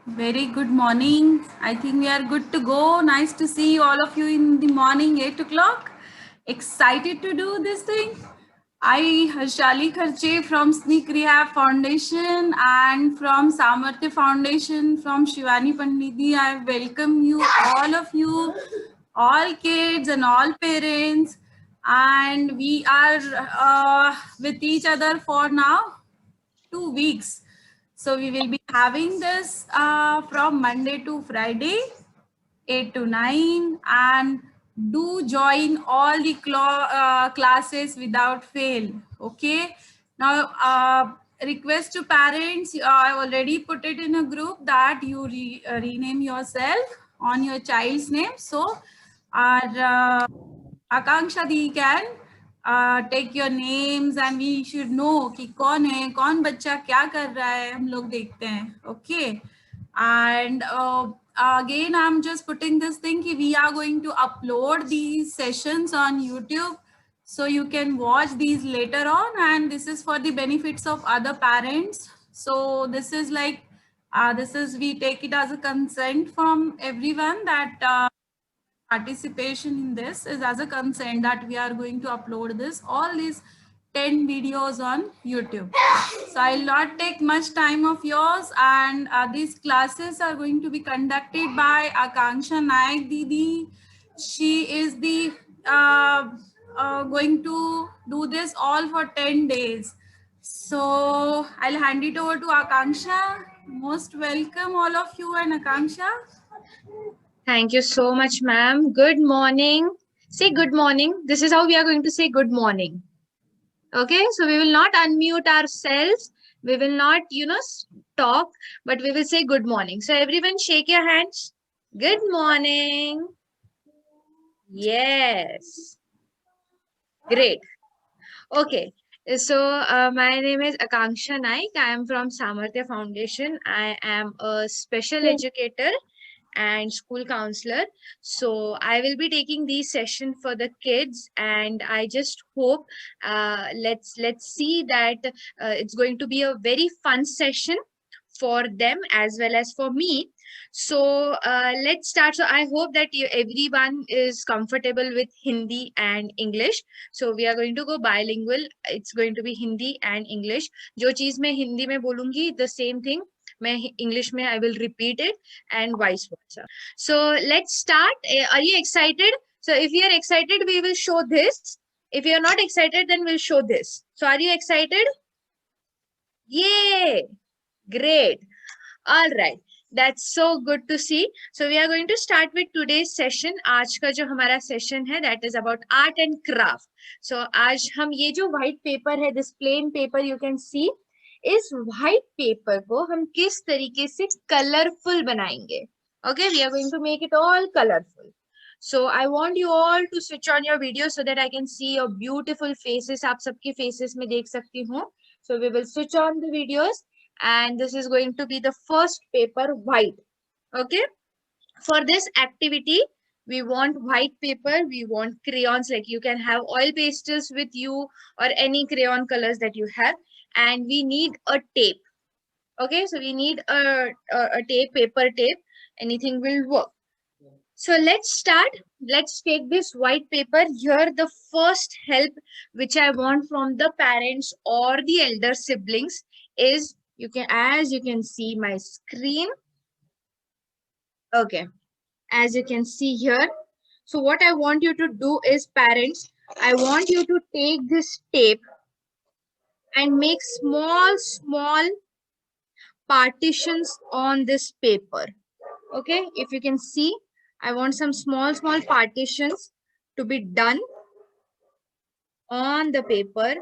Very good morning. I think we are good to go. Nice to see all of you in the morning, 8 o'clock. Excited to do this thing. I, Harshali Kharche from Sneak Rehab Foundation and from Samarthya Foundation from Shivani Panditi. I welcome you, all kids and all parents. And we are with each other for now 2 weeks. So we will be having this from Monday to Friday, 8 to 9, and do join all the classes without fail. Okay. Now, request to parents, I already put it in a group that you rename yourself on your child's name. So, our Akanksha Di can take your names and we should know कि कौन है कौन बच्चा क्या कर रहा है हम लोग देखते हैं okay and again I'm just putting this thing कि we are going to upload these sessions on YouTube so you can watch these later on and this is for the benefits of other parents so this is like this is we take it as a consent from everyone that participation in this is as a consent that we are going to upload this all these 10 videos on YouTube. So I'll not take much time of yours and these classes are going to be conducted by Akanksha Naik Didi. She is the going to do this all for 10 days. So I'll hand it over to Akanksha. Most welcome all of you and Akanksha. Thank you so much, ma'am. Good morning. Say good morning. This is how we are going to say good morning. Okay, so we will not unmute ourselves. We will not, talk, but we will say good morning. So everyone shake your hands. Good morning. Yes. Great. Okay. So my name is Akanksha Naik. I am from Samarthya Foundation. I am a special educator and school counselor. So I will be taking these sessions for the kids, and I just hope let's see that it's going to be a very fun session for them as well as for me. So let's start. So I hope that everyone is comfortable with Hindi and English. So we are going to go bilingual. It's going to be Hindi and English. जो चीज मैं हिंदी में बोलूंगी, the same thing मैं English में I will repeat it and vice versa. So let's start. Are you excited? So if you are excited, we will show this. If you are not excited, then we'll show this. So are you excited? Yay! Great. All right. That's so good to see. So we are going to start with today's session. आज का जो हमारा session है, that is about art and craft. So आज हम ये जो white paper है, this plain paper you can see, इस white paper को हम किस तरीके से colorful बनाएंगे. Okay, we are going to make it all colorful. So I want you all to switch on your video so that I can see your beautiful faces. आप सबकी faces में देख सकती हूँ. So we will switch on the videos. And this is going to be the first paper, white. Okay, for this activity we want white paper, we want crayons, like you can have oil pastels with you or any crayon colors that you have, and we need a tape. Okay, so we need a tape, paper tape, anything will work. So let's start. Let's take this white paper. Here the first help which I want from the parents or the elder siblings is, you can, as you can see my screen. Okay, as you can see here. So what I want you to do is, parents, I want you to take this tape and make small partitions on this paper. Okay, if you can see, I want some small partitions to be done on the paper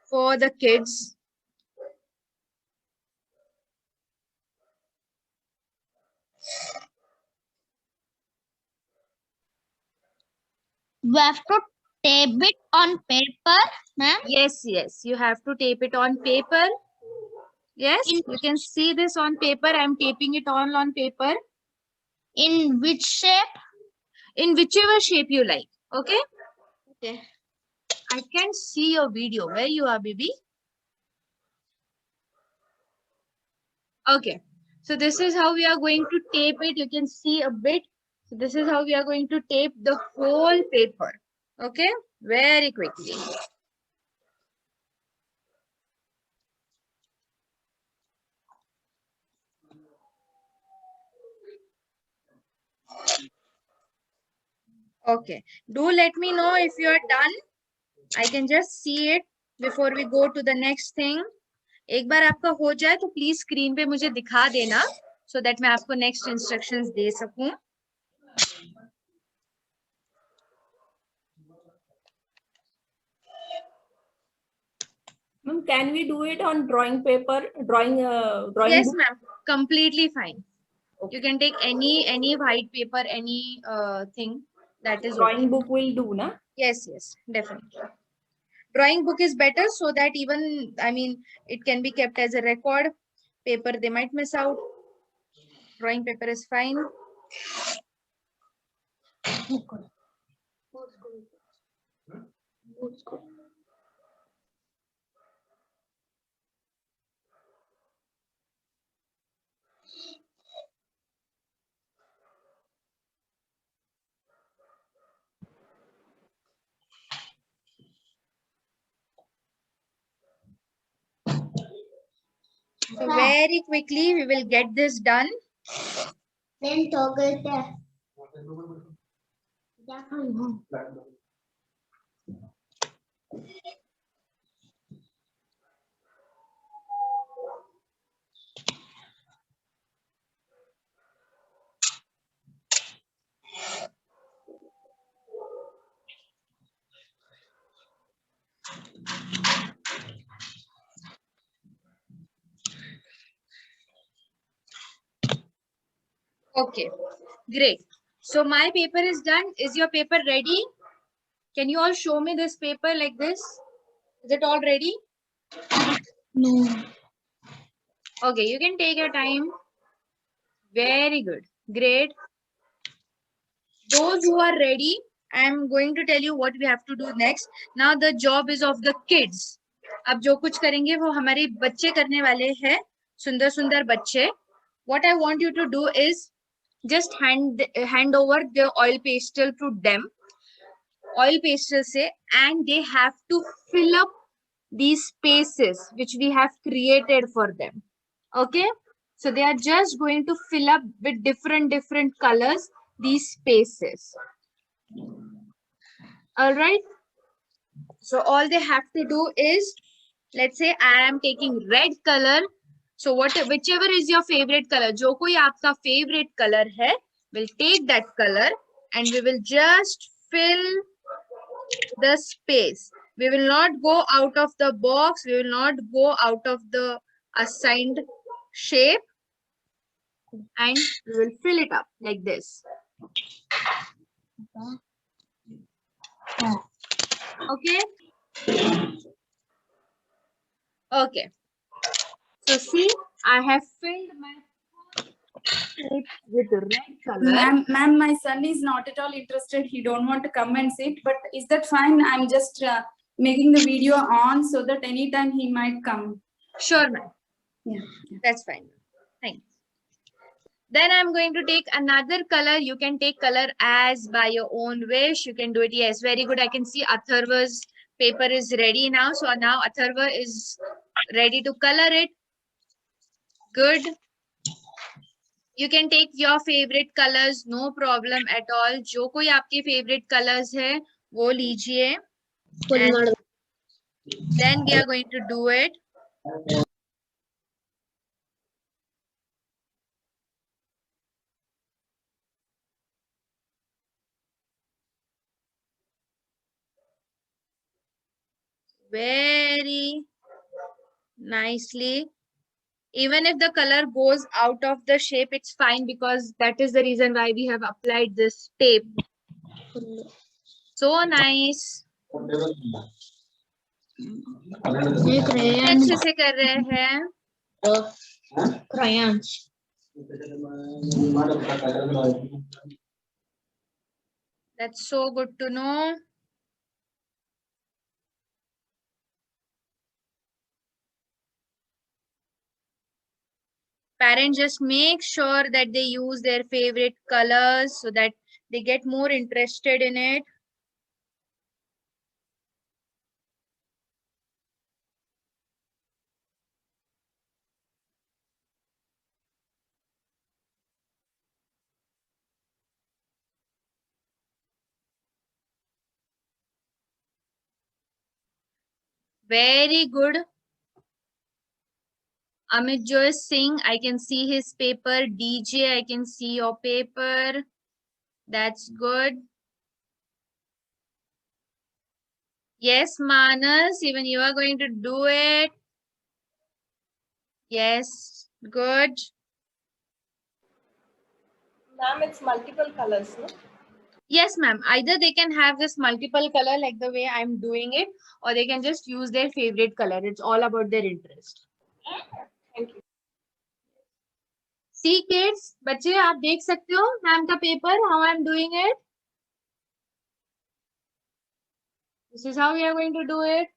for the kids. We have to tape it on paper, ma'am. Yes, you have to tape it on paper. Yes, you can see this on paper. I'm taping it on paper. In which shape? In whichever shape you like. Okay. Okay. I can see your video. Where you are, baby? Okay. So this is how we are going to tape it. You can see a bit. So this is how we are going to tape the whole paper. Okay. Very quickly. Okay. Do let me know if you are done. I can just see it before we go to the next thing. एक बार आपका हो जाए तो please screen पे मुझे दिखा देना so that मैं आपको नेक्स्ट इंस्ट्रक्शंस दे सकूं. Ma'am, can we do it on drawing paper, drawing Yes, book? ma'am. Completely fine. You can take any white paper, any thing that is Drawing okay. book will do, na? Yes, yes, definitely. Drawing book is better so that even, I mean, it can be kept as a record. Paper they might miss out. Drawing paper is fine. So very quickly we will get this done. Then toggle there. Okay, great. So my paper is done. Is your paper ready? Can you all show me this paper like this? Is it all ready? No. Okay, you can take your time. Very good. Great. Those who are ready, I am going to tell you what we have to do next. Now the job is of the kids. अब जो कुछ करेंगे वो हमारे बच्चे करने वाले हैं. सुंदर सुंदर बच्चे. What I want you to do is just hand over the oil pastel to them. Oil pastel se, and they have to fill up these spaces which we have created for them. Okay, so they are just going to fill up with different colors these spaces. All right, so all they have to do is, let's say I am taking red color, so whichever is your favorite color, jo koi aapka favorite color hai, we'll take that color and we will just fill the space. We will not go out of the box. We will not go out of the assigned shape, and we will fill it up like this. Okay. Okay. So see, I have filled my shape with red color. Ma'am, my son is not at all interested. He don't want to come and sit. But is that fine? I'm just making the video on so that anytime he might come. Sure, ma'am. Yeah. That's fine. Thanks. Then I'm going to take another color. You can take color as by your own wish. You can do it. Yes, very good. I can see Atharva's paper is ready now. So now Atharva is ready to color it. Good. You can take your favorite colors. No problem at all. जो कोई आपके favorite colors है, वो लीजिए. And then we are going to do it. Very nicely. Even if the color goes out of the shape, it's fine because that is the reason why we have applied this tape. So nice. अच्छे से कर रहे हैं. Crayons. That's so good to know. Parents just make sure that they use their favorite colors so that they get more interested in it. Very good. Amit Joy Singh, I can see his paper. DJ, I can see your paper. That's good. Yes, Manas, even you are going to do it. Yes, good. Ma'am, it's multiple colors, no? Yes, ma'am. Either they can have this multiple color like the way I'm doing it, or they can just use their favorite color. It's all about their interest. Thank you. See kids, बच्चे आप देख सकते हो ma'am का paper, how I'm doing it. This is how we are going to do it.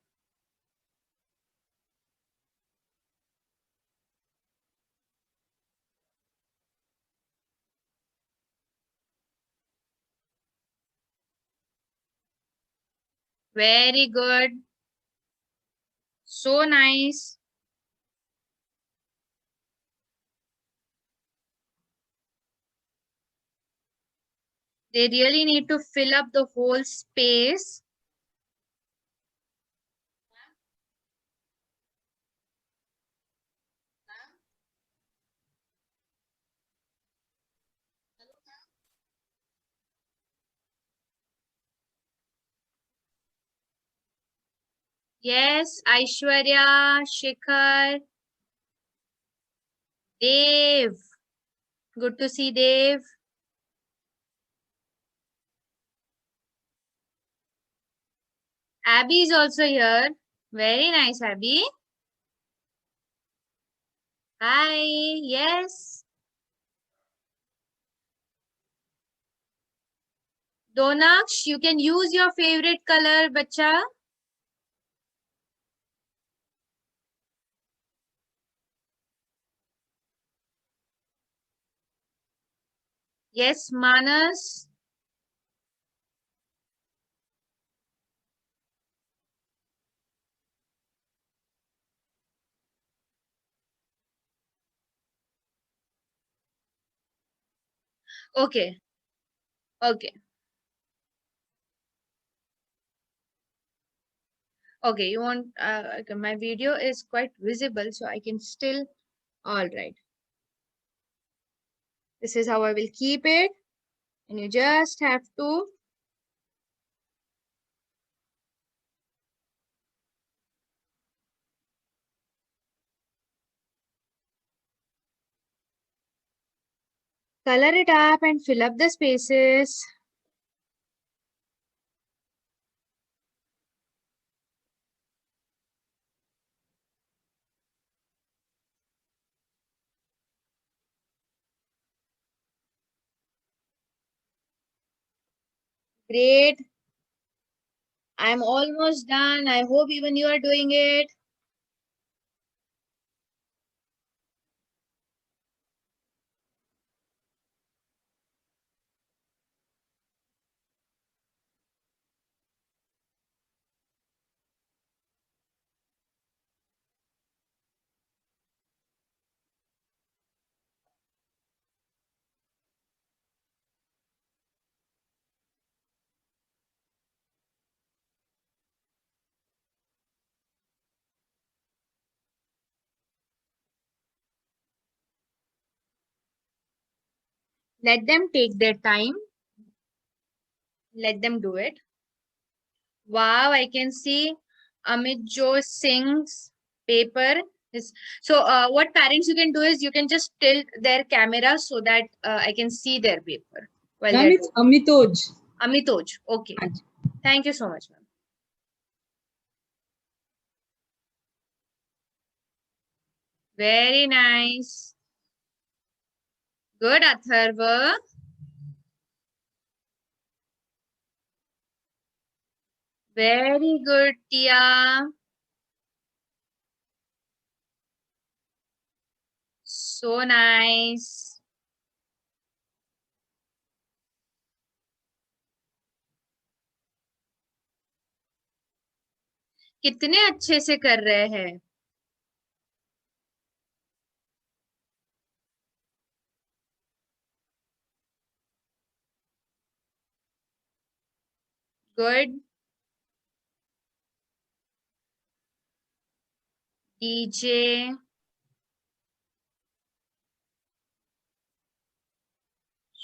Very good. So nice. They really need to fill up the whole space. Yes, Aishwarya, Shikhar, Dev. Good to see Dev. Abby is also here. Very nice, Abby. Hi, yes. Donaksh, you can use your favorite color, bacha. Yes, Manas. Okay, okay. Okay, you want, okay, my video is quite visible, so I can still, all right. This is how I will keep it. And you just have to color it up and fill up the spaces. Great. I'm almost done. I hope even you are doing it. Let them take their time. Let them do it. Wow, I can see Amit Jo Singh's paper. So what parents you can do is you can just tilt their camera so that I can see their paper. While Ma'am, it's Amitoj. Amitoj. Okay. ਹਾਂਜੀ. Thank you so much, ma'am. Very nice. Good, Atharva. Very good, Tia. so nice. कितने अच्छे से कर रहे हैं. Good. DJ.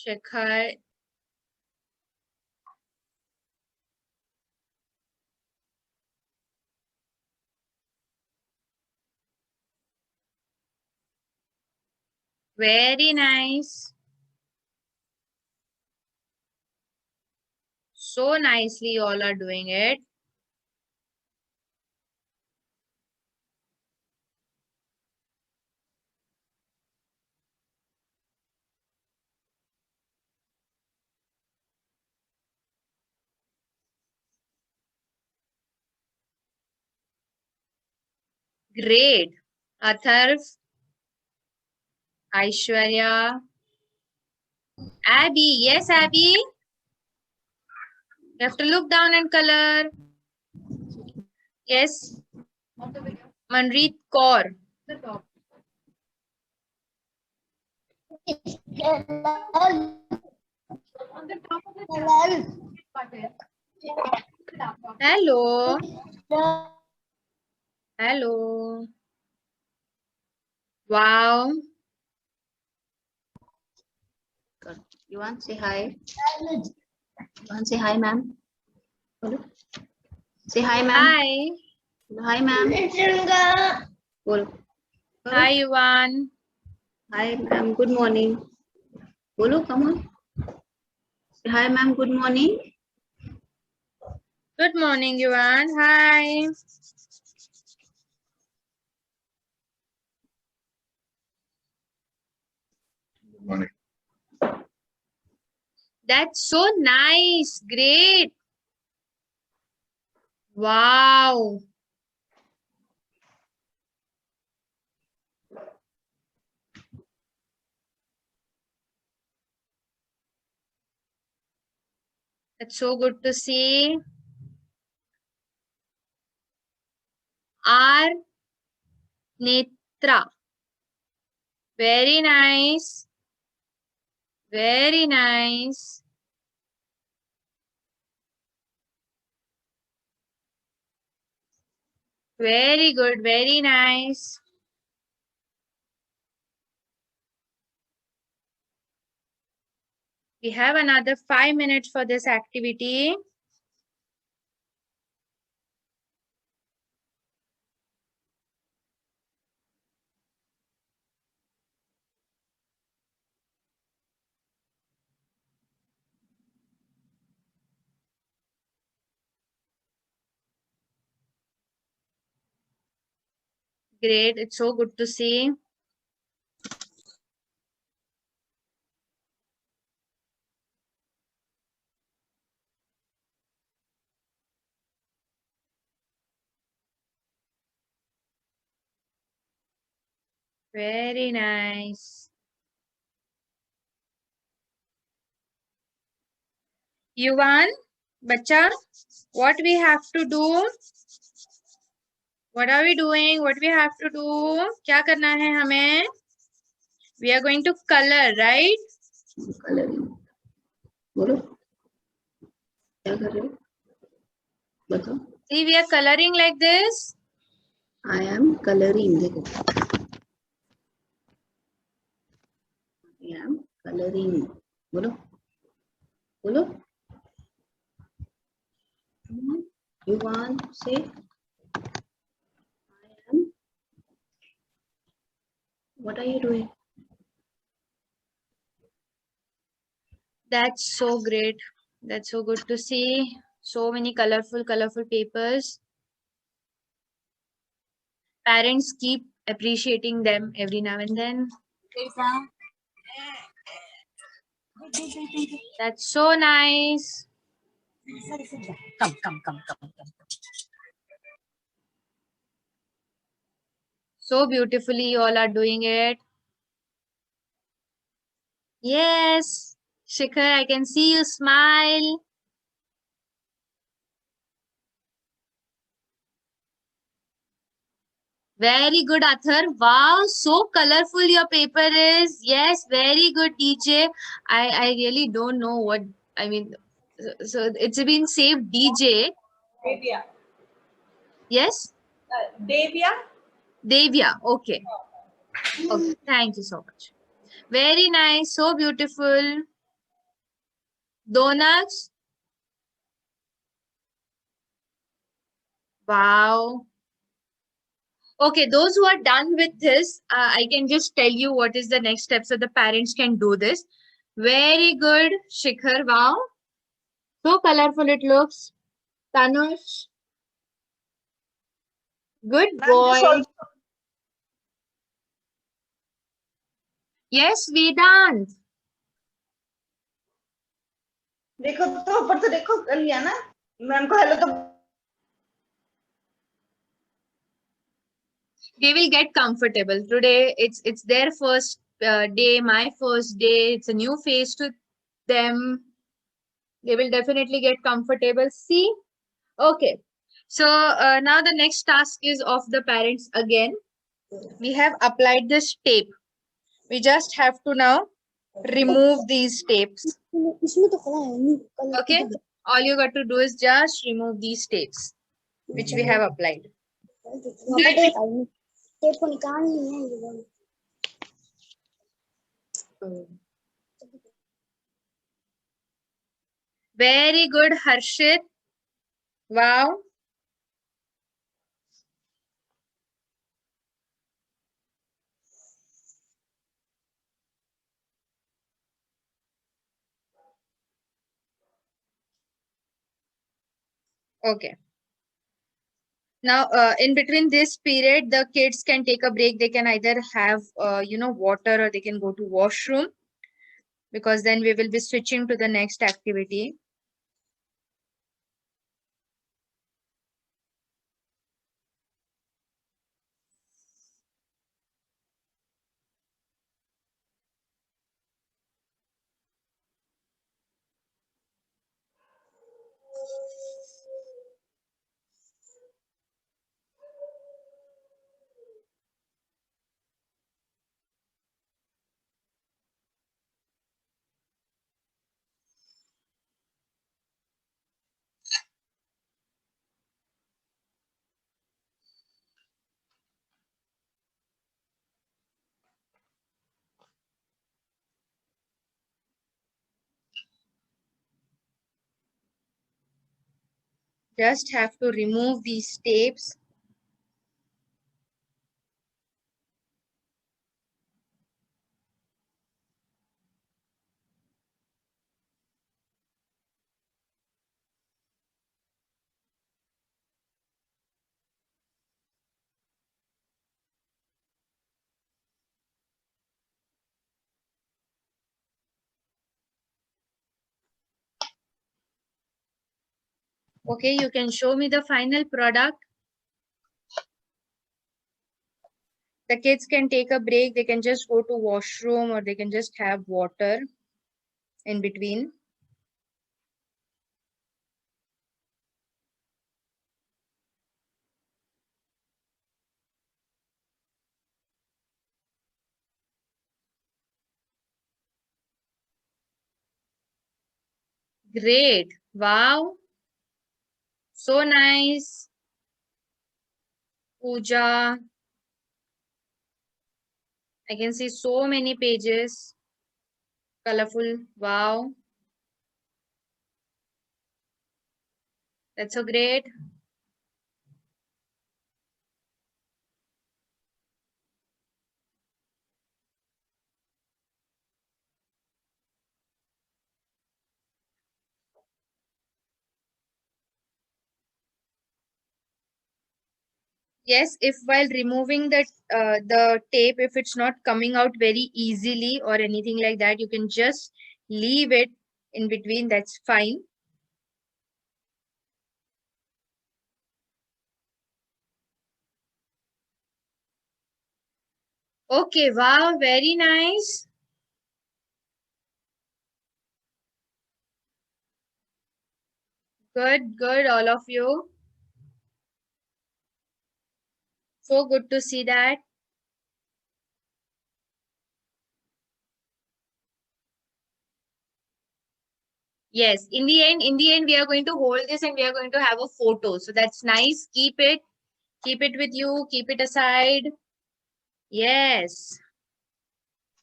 Shekhar. Very nice. So nicely you all are doing it. Great. Atharv, Aishwarya, Abby. Yes, Abby. You have to look down and color. Yes. Manpreet Kaur. Hello. Hello. Wow. You want to say hi? You want to say hi, ma'am? Hello? Say hi, ma'am. Hi. Hi, ma'am. Bolo. Hi, Yuvan. Hi, ma'am. Good morning. Bolo, come on. Say hi, ma'am. Good morning. Good morning, Yuvan. Hi. Good morning. That's so nice. Great. Wow. That's so good to see. R. Netra. Very nice. Very nice. Very good. Very nice. We have another 5 minutes for this activity. Great. It's so good to see. Very nice. Yuvan, bacha, what we have to do? What are we doing? What we have to do? क्या करना है हमें? We are going to color, right? Coloring. Bolo. क्या कर रहे हो? बताओ. See, we are coloring like this. I am coloring. देखो. I am coloring. बोलो. बोलो. You want to say? I am. What are you doing? That's so great. That's so good to see. So many colorful papers. Parents keep appreciating them every now and then. That's so nice. Come. So beautifully you all are doing it. Yes. Shikhar, I can see you smile. Very good, Athar. Wow, so colorful your paper is. Yes, very good, DJ. I really don't know what, I mean, so it's been saved DJ. Devya. Yes? Devya. Devya. Okay. Okay. Thank you so much. Very nice. So beautiful. Donuts. Wow. Okay, those who are done with this, I can just tell you what is the next step so the parents can do this. Very good, Shikhar. Wow. So colorful it looks. Tanush. Good Ma'am, this boy. also. Yes, Vedant. देखो तो ऊपर तो देखो कर लिया ना ma'am को hello तो They will get comfortable. Today, it's their first day, my first day. It's a new face to them. They will definitely get comfortable. See? Okay. So now the next task is of the parents again. We have applied this tape. We just have to now remove these tapes. Okay? All you got to do is just remove these tapes, which we have applied. Very good, Harshit. Wow. Okay. Now, in between this period, the kids can take a break. They can either have, water, or they can go to washroom, because then we will be switching to the next activity. Just have to remove these tapes. Okay, you can show me the final product. The kids can take a break. They can just go to washroom, or they can just have water in between. Great. Wow. So nice. Pooja. I can see so many pages. Colorful. Wow. That's so great. Yes, if while removing the tape, if it's not coming out very easily or anything like that, you can just leave it in between. That's fine. Okay, wow, very nice. Good, good, all of you. So good to see that. Yes, in the end, we are going to hold this and we are going to have a photo. So that's nice. Keep it with you, keep it aside. Yes.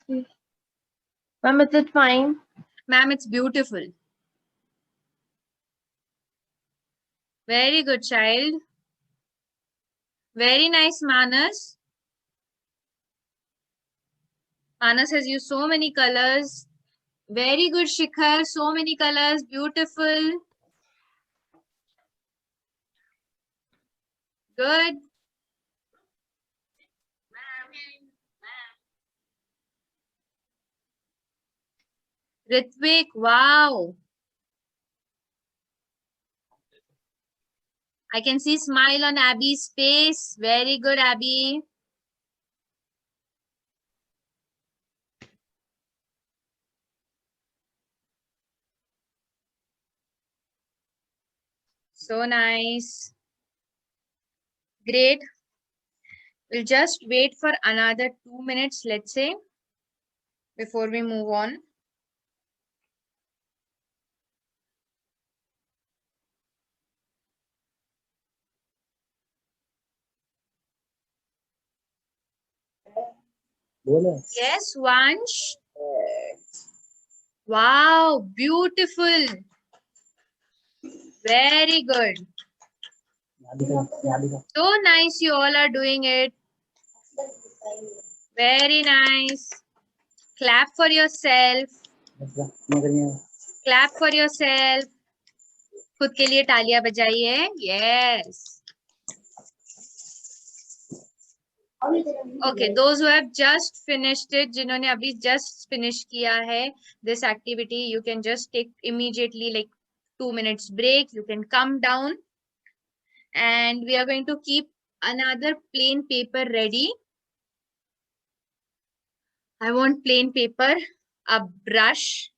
Ma'am, is it fine? Ma'am, it's beautiful. Very good, child. Very nice, Manas. Manas has used so many colors. Very good, Shikhar. So many colors. Beautiful. Good. Ritvik, wow. I can see smile on Abby's face. Very good, Abby. So nice. Great. We'll just wait for another 2 minutes, let's say, before we move on. Yes, Vansh. Wow, beautiful. Very good. So nice you all are doing it. Very nice. Clap for yourself. Clap for yourself. खुद के लिए तालियां बजाइए. Yes. Okay, those who have just finished it, जिन्होंने अभी just finish किया है this activity, you can just take immediately like 2 minutes break. You can come down and we are going to keep another plain paper ready. I want plain paper, a brush,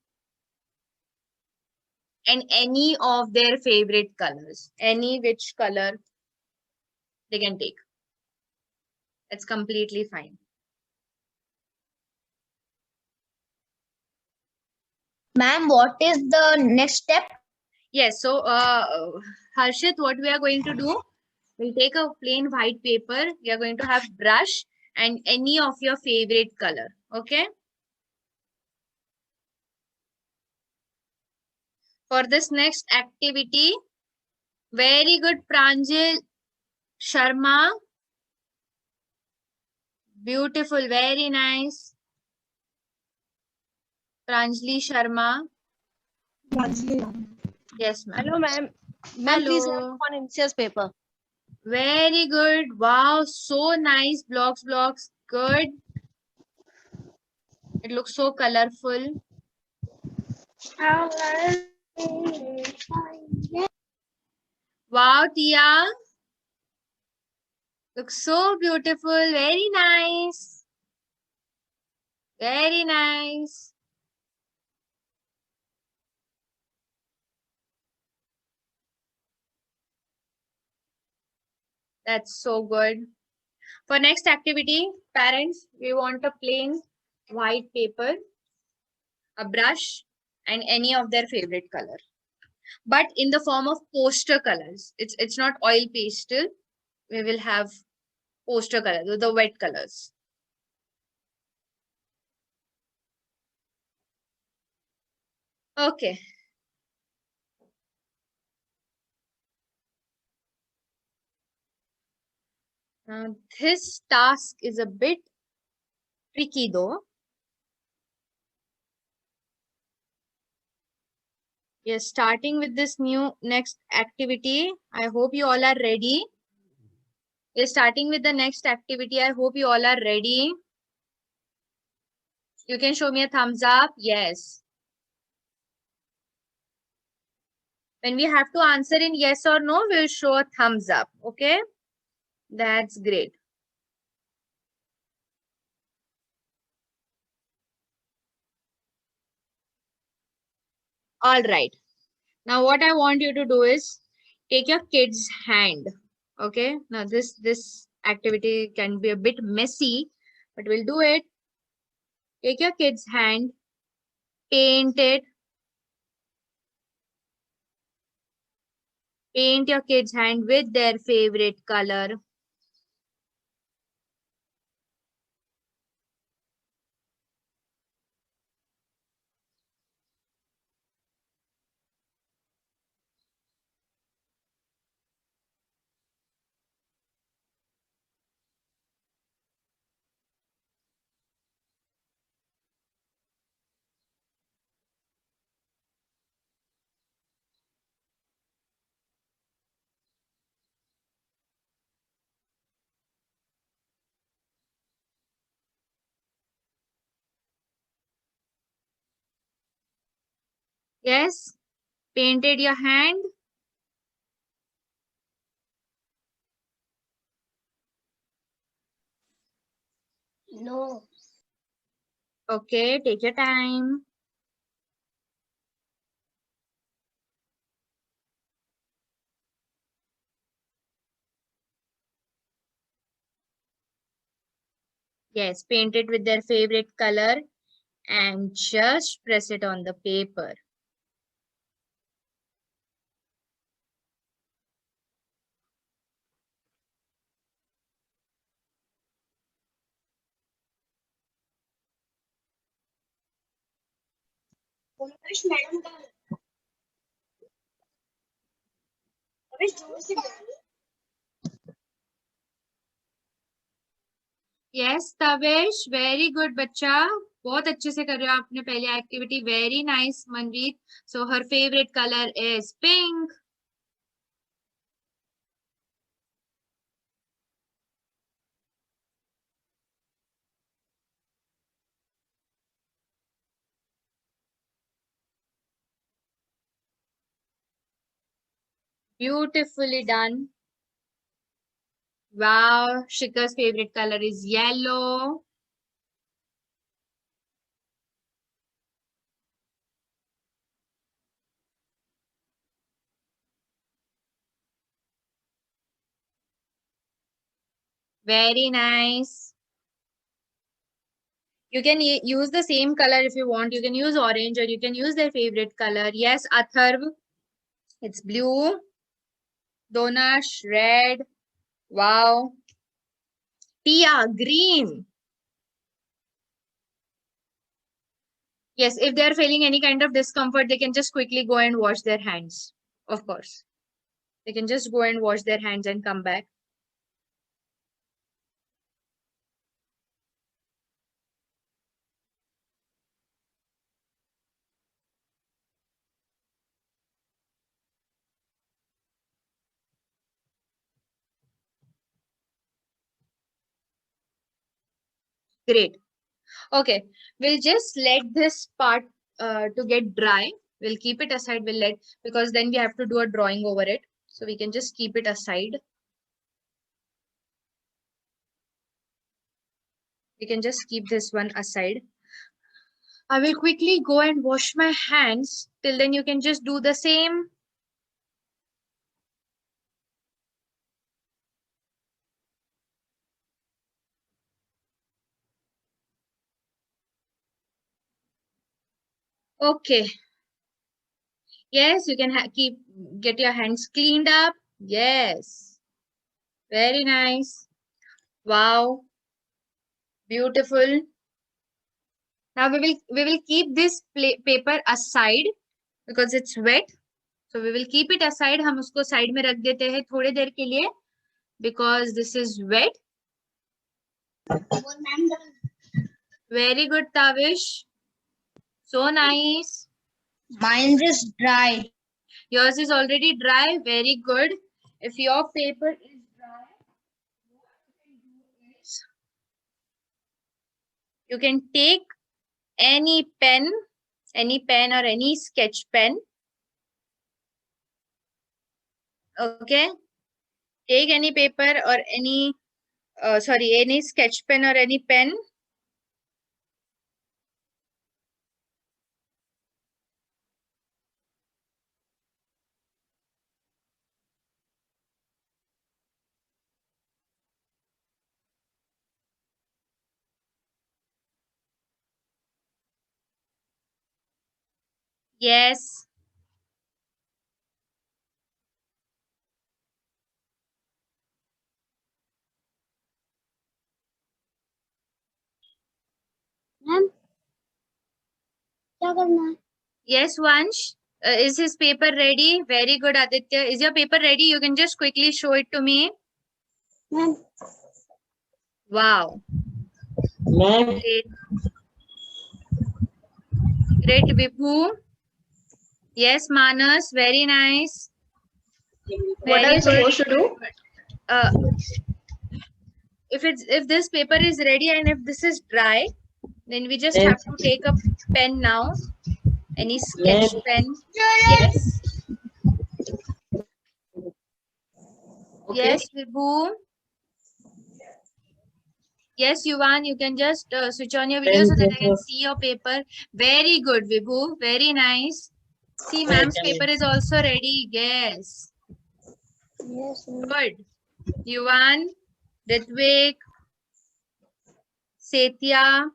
and any of their favorite colors. Any which color they can take. It's completely fine. Ma'am, what is the next step? Yes, so Harshit, what we are going to do, we'll take a plain white paper. We are going to have brush and any of your favorite color. Okay. For this next activity, very good, Pranjal Sharma. Beautiful, very nice. Pranjali Sharma. Yes, ma'am. Hello, ma'am. Ma'am, please have Hello. one inches paper. Very good. Wow, so nice. Blocks. Good. It looks so colorful. Wow, Tia. Looks so beautiful. Very nice. Very nice. That's so good. For next activity, parents, we want a plain white paper, a brush, and any of their favorite color. But in the form of poster colors. It's not oil pastel. We will have poster colors, the wet colors. Okay. Now, this task is a bit tricky though. Yes, starting with this new next activity. I hope you all are ready. We're starting with the next activity. I hope you all are ready. You can show me a thumbs up. Yes. When we have to answer in yes or no, we'll show a thumbs up. Okay. That's great. All right. Now what I want you to do is take your kid's hand. Okay. Now this activity can be a bit messy, but we'll do it. Take your kid's hand, paint it. Paint your kid's hand with their favorite color. Yes? Painted your hand? No. Okay, take your time. Yes, paint it with their favorite color and just press it on the paper. Yes, Tavish, very good बच्चा. बहुत अच्छे से कर रहे हो आपने पहली activity. Very nice, Manjeet. So her favorite color is pink. Beautifully done. Wow, Shika's favorite color is yellow. Very nice. You can use the same color if you want. You can use orange or you can use their favorite color. Yes, Atharv, it's blue. Donash, red. Wow. Tia, green. Yes, if they are feeling any kind of discomfort, they can just quickly go and wash their hands. Of course. They can just go and wash their hands and come back. Great. Okay, we'll just let this part to get dry. We'll keep it aside. We'll let, because then we have to do a drawing over it. So we can just keep it aside. We can just keep this one aside. I will quickly go and wash my hands. Till then you can just do the same. Okay. Yes, you can get your hands cleaned up. Yes. Very nice. Wow. Beautiful. Now we will keep this paper aside because it's wet. So we will keep it aside. हम उसको side में रख देते हैं थोड़ी देर के लिए because this is wet. Very good, Tavish. So nice. Mine is dry. Yours is already dry. Very good. If your paper is dry, you can take any pen or any sketch pen. Okay. Take any paper or any, any sketch pen or any pen. Yes. Ma'am क्या करना है? Yes, Vansh. Is his paper ready? Very good, Aditya. Is your paper ready? You can just quickly show it to me. Ma'am Wow. Ma'am, Great. Great, Vibhu. Yes, Manas. Very nice. What are Very we good. supposed to do? Uh, if this paper is ready and if this is dry, then we just have to take a pen now. Any sketch pen. Yes. Okay. Yes, Vibhu. Yes, Yuvan, you can just switch on your video so that I can see your paper. Very good, Vibhu. Very nice. See, ma'am's paper is also ready. Yes. Yes, ma'am. Good. Yuvan, Ritvik, Setya,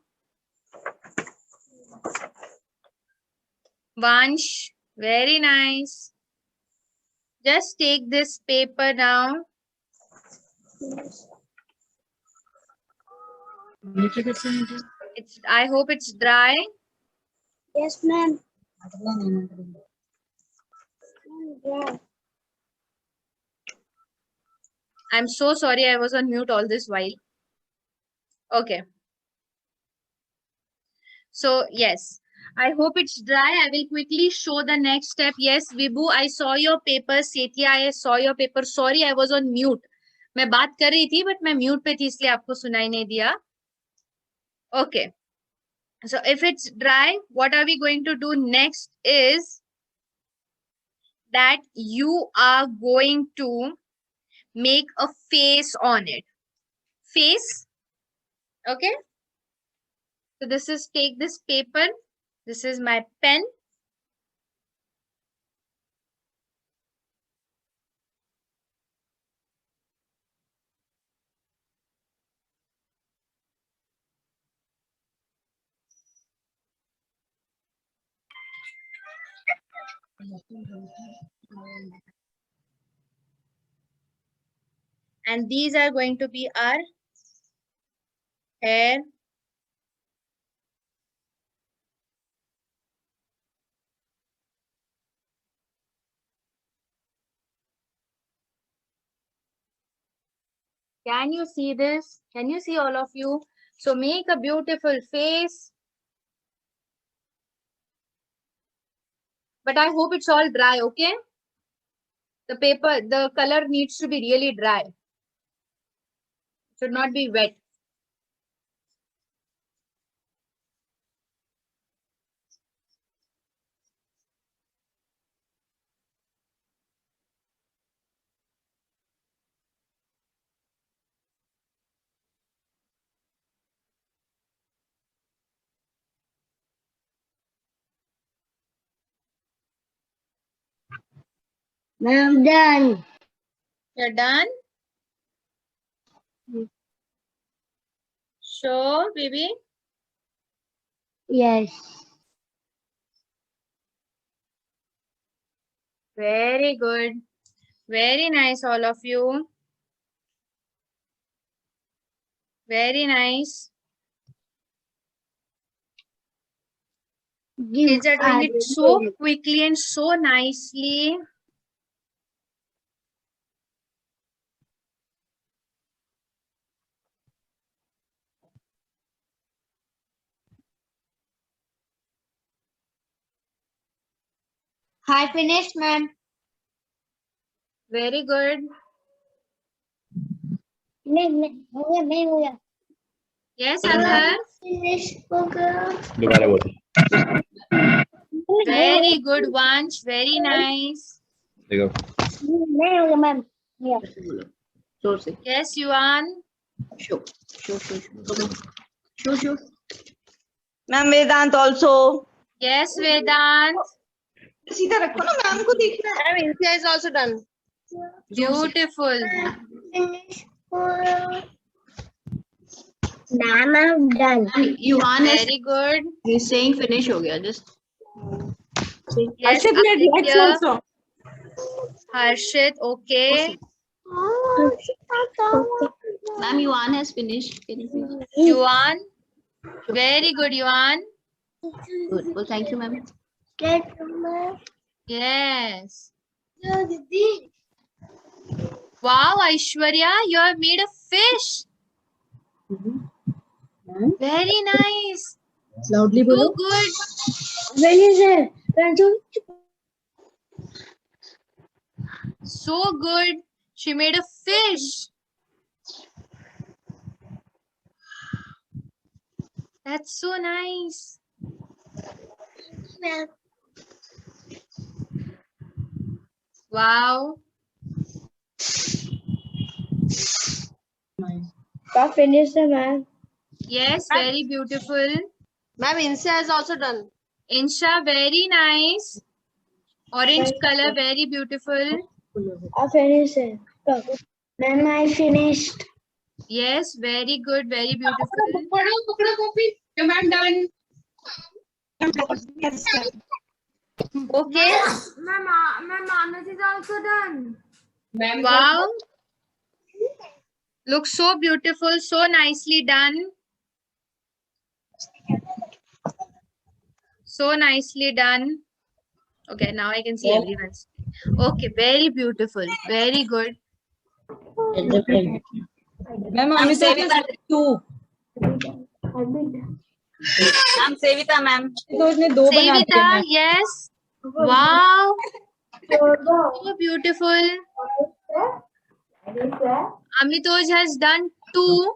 Vansh. Very nice. Just take this paper now. I hope it's dry. Yes, ma'am. Yeah. I'm so sorry I was on mute all this while. Okay. So, yes. I hope it's dry. I will quickly show the next step. Yes, Vibhu, I saw your paper. Setya, I saw your paper. Sorry, I was on mute. मैं बात कर रही थी, but मैं mute पे थी, इसलिए आपको सुनाई नहीं दिया. Okay. So, if it's dry, what are we going to do next is that you are going to make a face on it. Face. Okay. So, this is, take this paper. This is my pen. And these are going to be our hair. Can you see this? Can you see all of you? So make a beautiful face. But I hope it's all dry, okay? The paper, the color needs to be really dry. Should not be wet. Ma'am, done. You're done? Sure, baby. Yes. Very good. Very nice, all of you. Very nice. Kids are doing it so quickly and so nicely. Hi, finished, ma'am. Very good. नहीं हो गया. Yes, Adhar. Finish हो गया. दोबारा बोलो. Very good, Vansh. Very nice. देखो. नहीं हो गया, ma'am. Yeah. जोर से. Yes, Yuan. Show. Show. Ma'am Vedant also. Yes, Vedant. सीधा रखो ना, मैम को देखना है. Ma'am, Insia is also done. Beautiful. Finish. Ma'am, I'm done. Yuhan is Very good. he's saying finish हो गया. Just Yes, Ashit made legs Aditya, also. Harshit, okay. Ma'am, Yuan has finished. Can you please? Yuan, very good, Yuan. Good. Well, thank you, ma'am. Yes. Wow, Aishwarya, you have made a fish. Very nice. Loudly So bolo. good. So good. She made a fish. That's so nice. Wow. Finish the man. Yes, very beautiful. Ma'am, Insa has also done. Insha, very nice. Orange color, very beautiful. I finished it. Ma'am, I finished. Yes, very good, very beautiful. Okay. Ma'am, Anas is also done. Wow. Looks so beautiful, so nicely done. So nicely done. Okay, now I can see everyone's. Okay, very beautiful. Very good. Ma'am, Sevita too. Ma'am, Sevita ma'am. तो उसने दो बना दिए Sevita, ma'am. yes. Wow. So beautiful. Amitoj has done 2.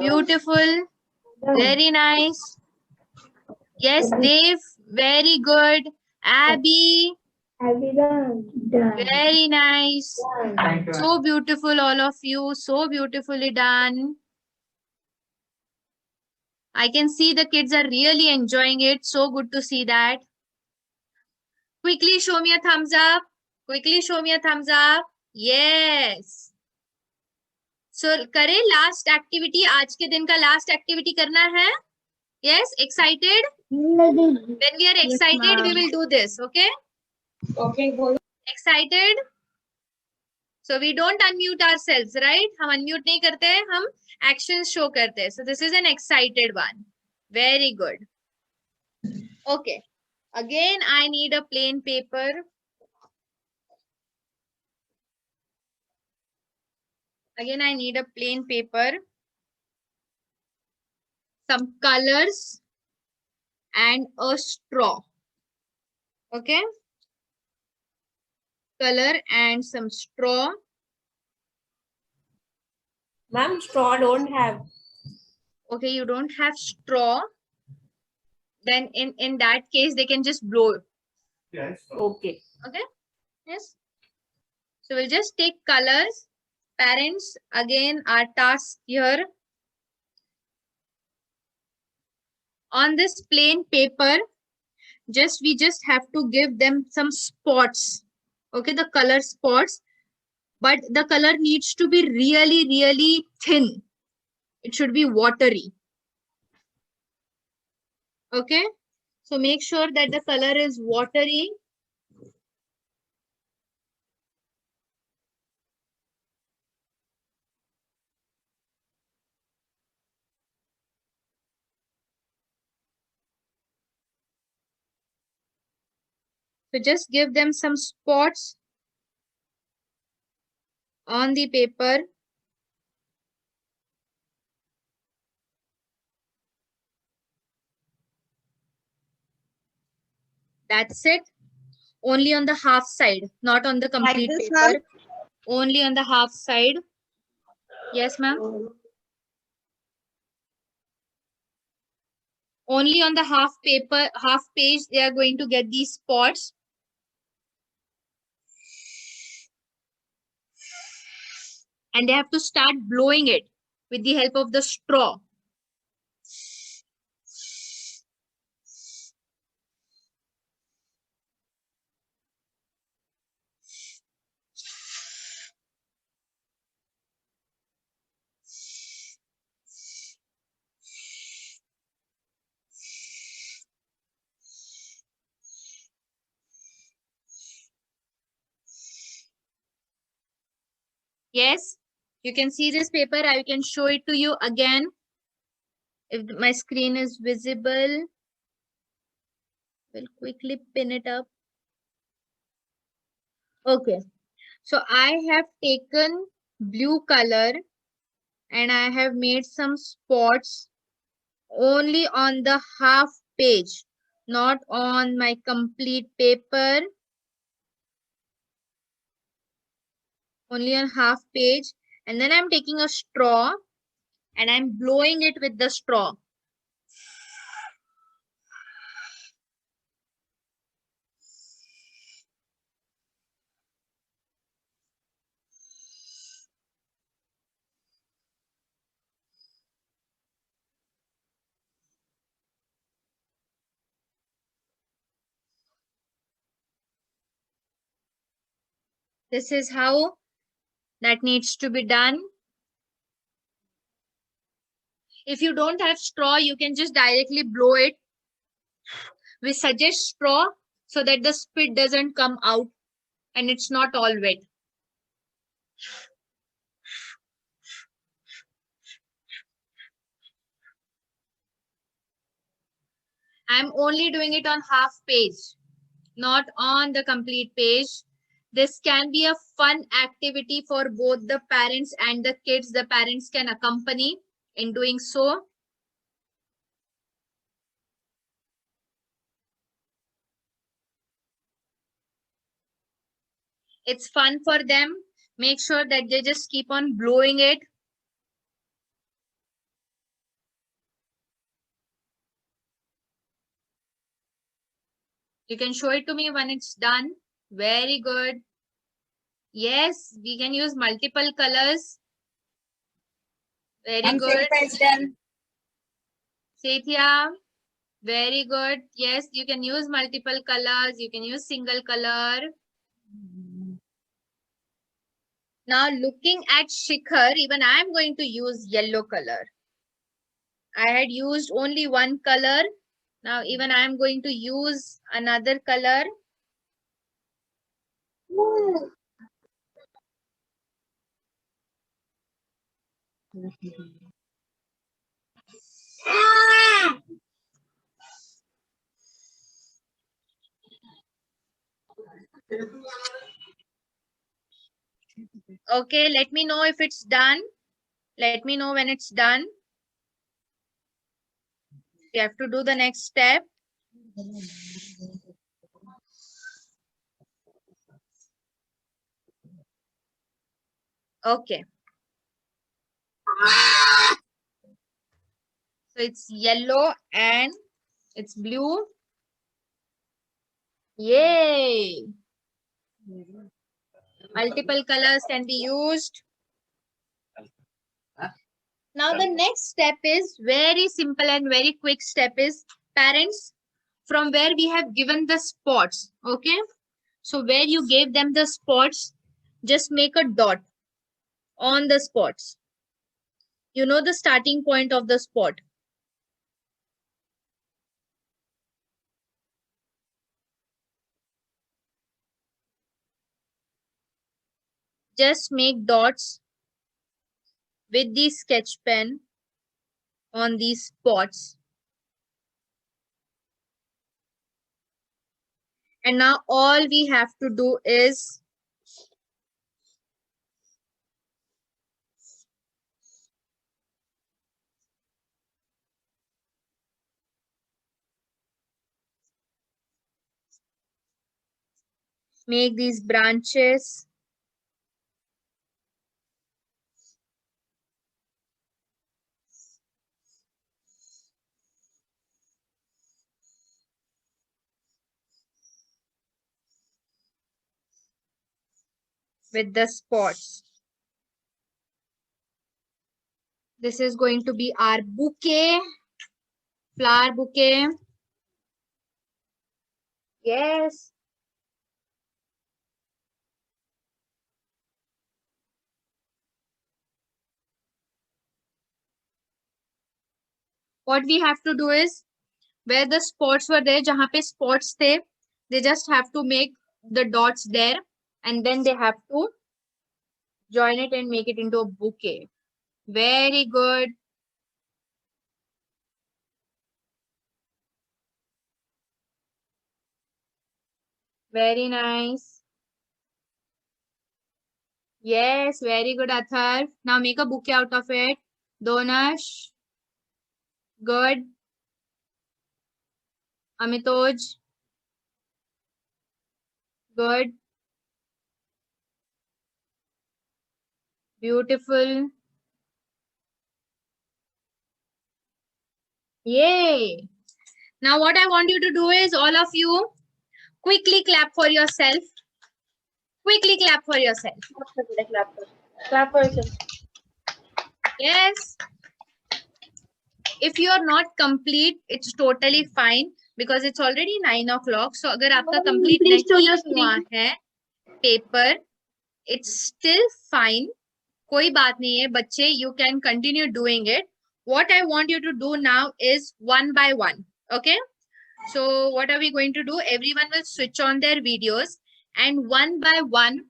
Beautiful. Very nice. Yes, Dev. Very good. Abby. Very nice. So beautiful, all of you. So beautifully done. I can see the kids are really enjoying it. So good to see that. Quickly show me a thumbs up. Quickly show me a thumbs up. Yes. So, करें last activity. आज के दिन का last activity करना है. Yes, excited? When we are excited, we will do this. Okay? Okay. Excited? So we don't unmute ourselves, right? हम unmute नहीं करते हैं, हम actions show करते हैं. So this is an excited one. Very good. Okay. Again, I need a plain paper. Again, I need a plain paper. Some colors and a straw. Okay? Color and some straw. Ma'am, straw don't have. Okay, you don't have straw. Then in that case, they can just blow. Yes. Okay. Okay? Yes. So we'll just take colors. Parents, again, our task here. On this plain paper, we just have to give them some spots. Okay, the color spots. But the color needs to be really, really thin. It should be watery. Okay. So make sure that the color is watery. So just give them some spots on the paper. That's it. Only on the half side, not on the complete this, paper. ma'am? Only on the half side. Yes, ma'am. Only on the half paper, half page, they are going to get these spots. And they have to start blowing it with the help of the straw. Yes, you can see this paper. I can show it to you again. If my screen is visible, we'll quickly pin it up. Okay, so I have taken blue color and I have made some spots only on the half page, not on my complete paper, only on half page. And then I'm taking a straw and I'm blowing it with the straw. This is how that needs to be done. If you don't have straw, you can just directly blow it. We suggest straw so that the spit doesn't come out and it's not all wet. I'm only doing it on half page, not on the complete page. This can be a fun activity for both the parents and the kids. The parents can accompany in doing so. It's fun for them. Make sure that they just keep on blowing it. You can show it to me when it's done. Very good. Yes, we can use multiple colors. Very good. Sathya, very good. Yes, you can use multiple colors. You can use single color. Now looking at Shikhar, even I am going to use yellow color. I had used only one color. Now even I am going to use another color. Okay, let me know if it's done. Let me know when it's done. You have to do the next step. Okay. So it's yellow and it's blue. Yay! Multiple colors can be used. Now the next step is very simple and very quick step is parents, from where we have given the spots. Okay. So where you gave them the spots, just make a dot on the spots. You know the starting point of the spot. Just make dots with the sketch pen on these spots. And now all we have to do is make these branches. With the spots. This is going to be our bouquet, flower bouquet. Yes. What we have to do is, where the spots were there, jahan pe spots the, they just have to make the dots there and then they have to join it and make it into a bouquet. Very good. Very nice. Yes, very good, Athar. Now make a bouquet out of it. Donash. Good. Amitoj. Good. Beautiful. Yay. Now what I want you to do is, all of you, quickly clap for yourself. Quickly clap for yourself. Clap for yourself. Yes. If you are not complete, it's totally fine because it's already 9 o'clock. So अगर आपका complete नहीं हुआ है paper, it's still fine. कोई बात नहीं है बच्चे, you can continue doing it. What I want you to do now is one by one. Okay. So what are we going to do? Everyone will switch on their videos and one by one,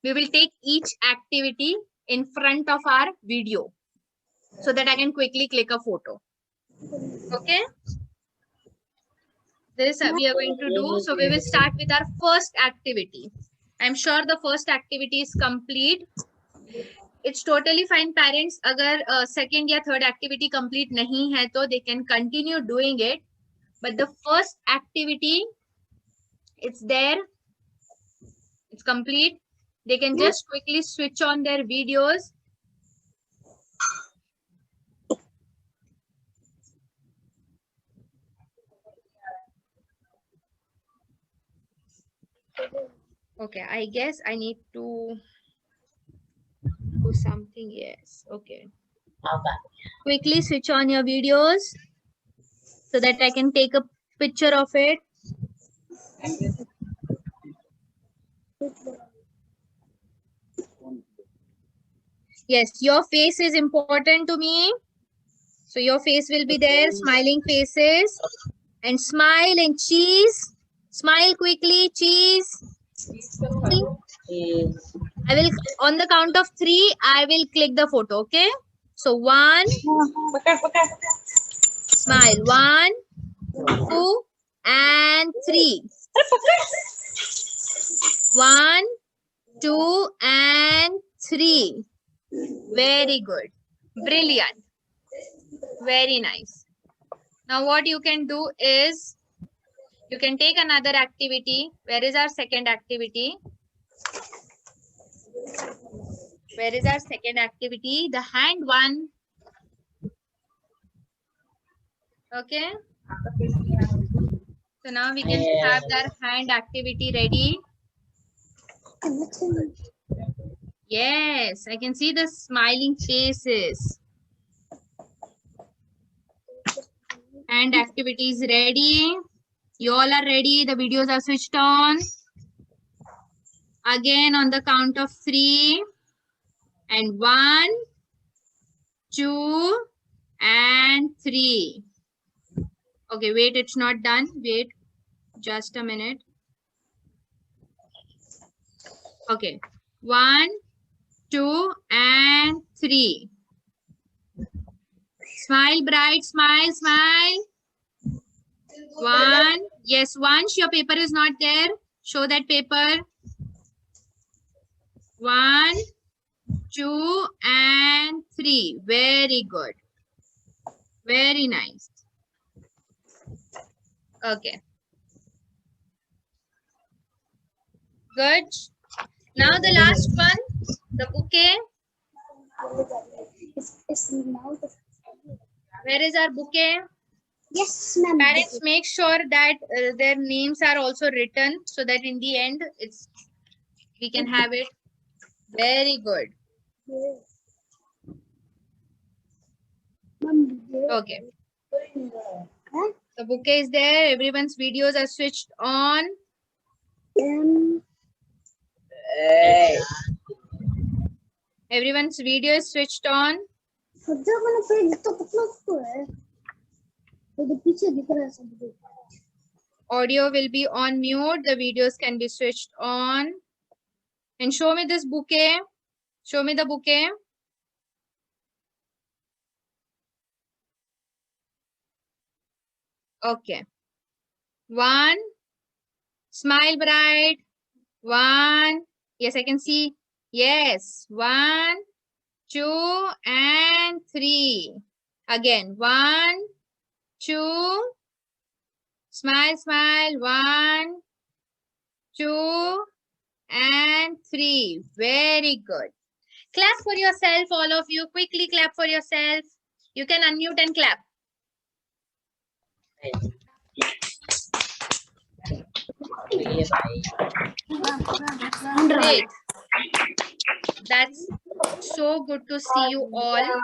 we will take each activity in front of our video so that I can quickly click a photo. Okay. This we are going to do. So we will start with our first activity. I'm sure the first activity is complete. It's totally fine, parents. Agar second या third activity complete nahi hai, to they can continue doing it. But the first activity, it's there. It's complete. They can just quickly switch on their videos. Okay, I guess I need to do something. Yes, okay. Quickly switch on your videos so that I can take a picture of it. Yes, your face is important to me. So your face will be there, smiling faces. And smile and cheese. Smile quickly, cheese. I will, on the count of 3, I will click the photo, okay? So 1, smile, 1, 2, and 3. 1, 2, and 3. Very good. Brilliant. Very nice. Now what you can do is, you can take another activity. Where is our second activity? Where is our second activity? The hand one. Okay. So now we can have our hand activity ready. Yes, I can see the smiling faces. Hand activity is ready. You all are ready. The videos are switched on. Again on the count of 3. And 1, 2, and 3. Okay, wait, it's not done. Wait, just a minute. Okay, 1, 2, and 3. Smile bright, smile, smile. 1. Yes, once your paper is not there, show that paper. 1, 2, and 3. Very good. Very nice. Okay. Good. Now the last one, the bouquet. Where is our bouquet? Yes, ma'am. Parents, make sure that their names are also written so that in the end we can have it. Very good. Okay. The bouquet is there. Everyone's videos are switched on. Everyone's video is switched on. Audio will be on mute. The videos can be switched on. And show me this bouquet. Show me the bouquet. Okay. One. Smile bright. One. Yes, I can see. Yes. 1, 2, and 3. Again. 1, 2. Smile, smile. 1, 2, and 3. Very good. Clap for yourself, all of you. Quickly clap for yourself. You can unmute and clap. Great. That's so good to see you all.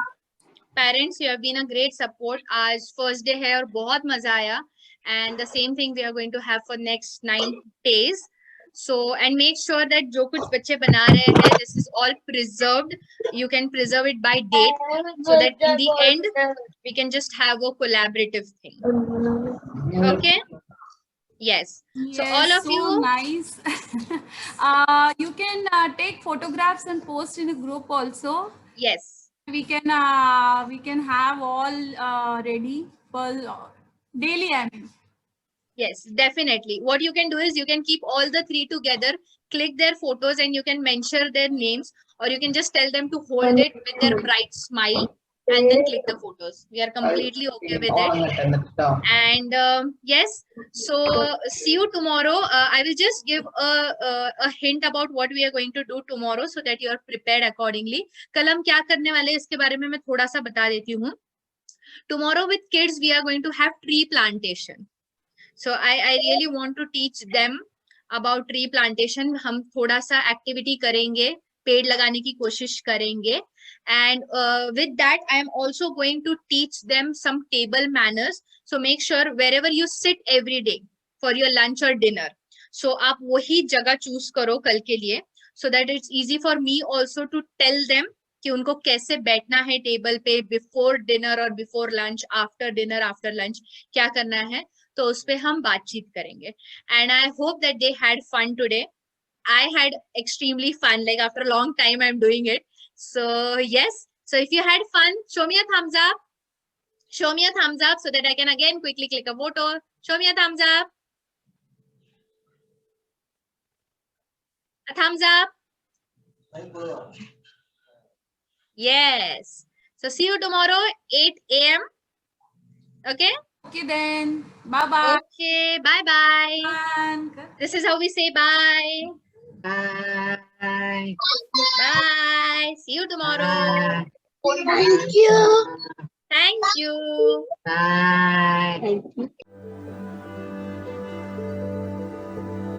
Parents, you have been a great support. आज first day है और बहुत मजा आया. And the same thing we are going to have for next 9 days. So, and make sure that जो कुछ बच्चे बना रहे हैं, this is all preserved. You can preserve it by date, so that in the end, we can just have a collaborative thing. Okay? Yes. So all of so you, nice. You can take photographs and post in a group also. yes. We can have all ready for daily. I mean. Yes, definitely. What you can do is you can keep all the 3 together, click their photos, and you can mention their names, or you can just tell them to hold it with their bright smile and then click the photos. We are completely okay with it. And yes, so see you tomorrow. I will just give a hint about what we are going to do tomorrow so that you are prepared accordingly. कल हम क्या करने वाले हैं इसके बारे में मैं थोड़ा सा बता देती हूँ. Tomorrow with kids we are going to have tree plantation. So I really want to teach them about tree plantation. हम थोड़ा सा activity करेंगे, पेड़ लगाने की कोशिश करेंगे. And with that, I am also going to teach them some table manners. So make sure wherever you sit every day for your lunch or dinner. So आप वही जगह choose करो कल के लिए, so that it's easy for me also to tell them कि उनको कैसे बैठना है टेबल पे before dinner or before lunch, after dinner, after lunch क्या करना है. तो उस पे हम बातचीत करेंगे. And I hope that they had fun today. I had extremely fun. Like after a long time, I'm doing it. So yes. So if you had fun, show me a thumbs up. Show me a thumbs up so that I can again quickly click a photo. Show me a thumbs up. A thumbs up. Yes. So see you tomorrow, 8 a.m. Okay? Okay then. Bye bye. Okay. Bye-bye. This is how we say bye. Bye. Bye. See you tomorrow. Thank you. Thank you. Bye. Thank you.